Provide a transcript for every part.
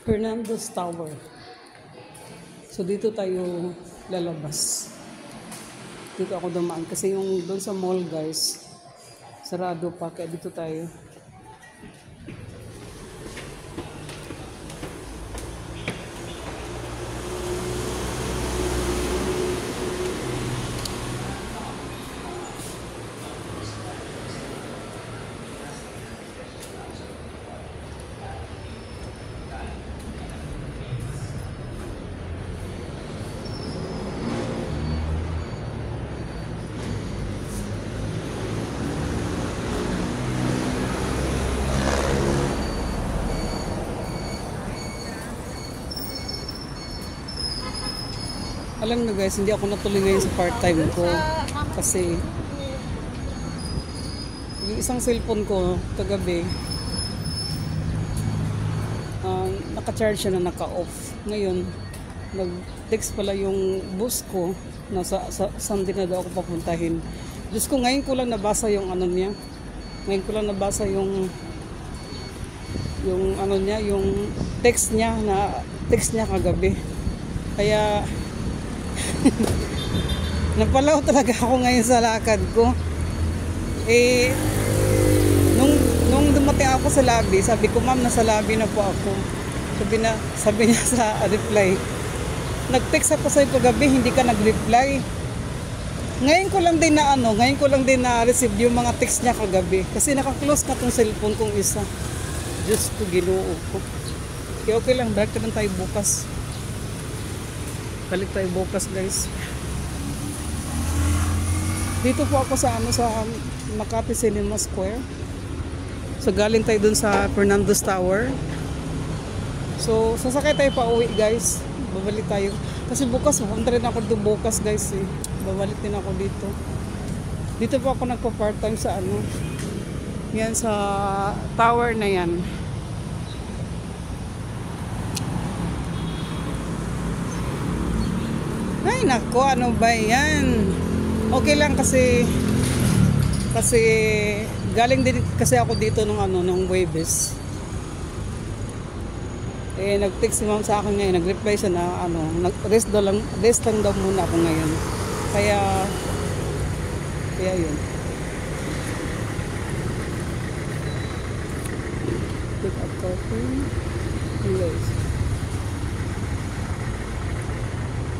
Fernando's Tower. So dito tayo lalabas. Dito ako dumaan kasi yung doon sa mall guys sarado pa, kaya dito tayo. Alam nyo guys, hindi ako natuloy ngayon sa part-time ko kasi yung isang cellphone ko kagabi naka-charge siya na naka-off. Ngayon, nag-text pala yung boss ko na saan din na daw ako papuntahin. Diyos ko, ngayon ko lang nabasa yung ano niya. Ngayon ko lang nabasa yung ano niya, yung text niya kagabi. Kaya napalaw talaga ako ngayon sa lakad ko. Nung dumating ako sa lobby, sabi ko, ma'am, nasa lobby na po ako. Sabi niya sa reply, nag-text ako sa'yo kagabi, hindi ka nag-reply. Ngayon ko lang din na receive yung mga text niya kagabi. Kasi naka-close na tong cellphone kong isa. Diyos ko, Ginoo ko. Okay lang, balik ka lang tayo bukas. Balik tayo bukas guys. Dito po ako sa Makati Cinema Square. So galing tayo dun sa Fernando's Tower. So sasakay tayo pa uwi guys. Babalik tayo. Kasi bukas, pupunta rin ako doon bukas guys eh. Babalik din ako dito. Dito po ako nagpa-part-time sa yan sa tower na yan. Ay nako, ano ba yan? Okay lang kasi galing din kasi ako dito nung Webes. Nag-text si ma'am sa akin ngayon, nag-reply siya na rest lang daw muna ako ngayon. Kaya yun. Pick up coffee. Yes.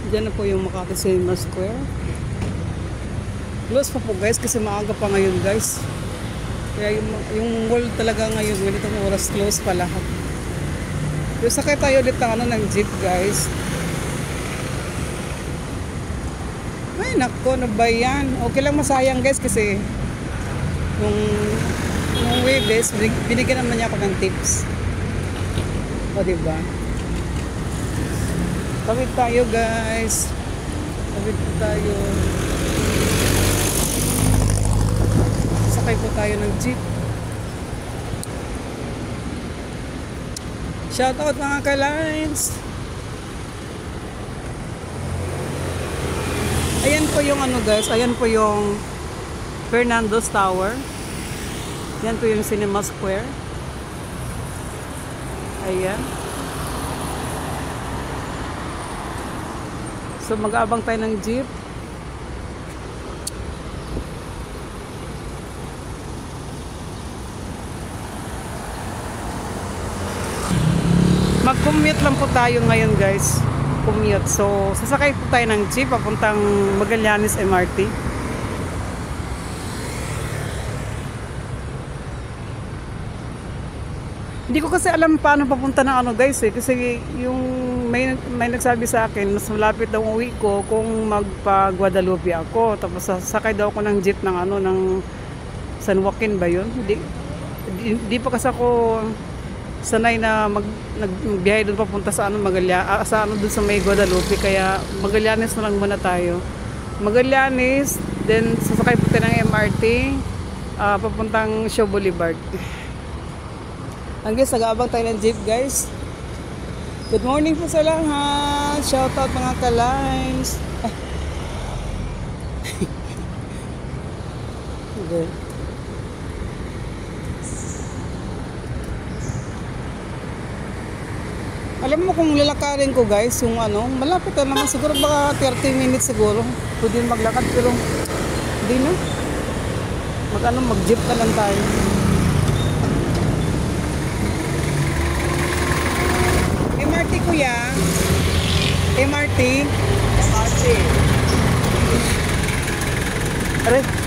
Diyan na po yung Makati Cinema Square. Close pa po guys kasi maaga pa ngayon guys. Kaya yung mall talaga ngayon, ganitong oras close pa lahat. So sakay tayo ulit ng jeep guys. Ay nako, ano ba yan? Okay lang masayang guys kasi yung Webes, binigyan naman niya ako ng tips. O diba? Tawid tayo guys. Tawid tayo. Sakay po tayo ng jeep. Shout out mga ka-lines. Ayan po yung guys. Ayan po yung Fernando's Tower. Yan po yung Cinema Square. Ayan. So mag-aabang tayo ng jeep. Mag-commute lang po tayo ngayon guys. Commute. So sasakay po tayo ng jeep papuntang Magallanes MRT. Hindi ko kasi alam paano papunta ng guys eh. Kasi yung may nagsabi sa akin, mas malapit daw uwi ko kung magpa-Guadalupe ako. Tapos sasakay daw ako ng jeep ng ng San Joaquin ba yun? Hindi pa kasi ako sanay na nagbiyahe doon papunta sa Magallanes, doon sa may Guadalupe. Kaya Magallanes na lang muna tayo. Magallanes, then sasakay po tayo ng MRT papuntang Shaw Boulevard. Guys, nag-aabang tayo ng jeep guys. Good morning po sa lahat. Shout out mga ka-lines. Sige. Alam mo kung lalakarin ko guys, yung ano, malapit na naman siguro baka 30 minutes siguro. Pwede maglakad pero hindi na. Mag-jeep na lang tayo. MRT kuya. MRT. MRT. Aray.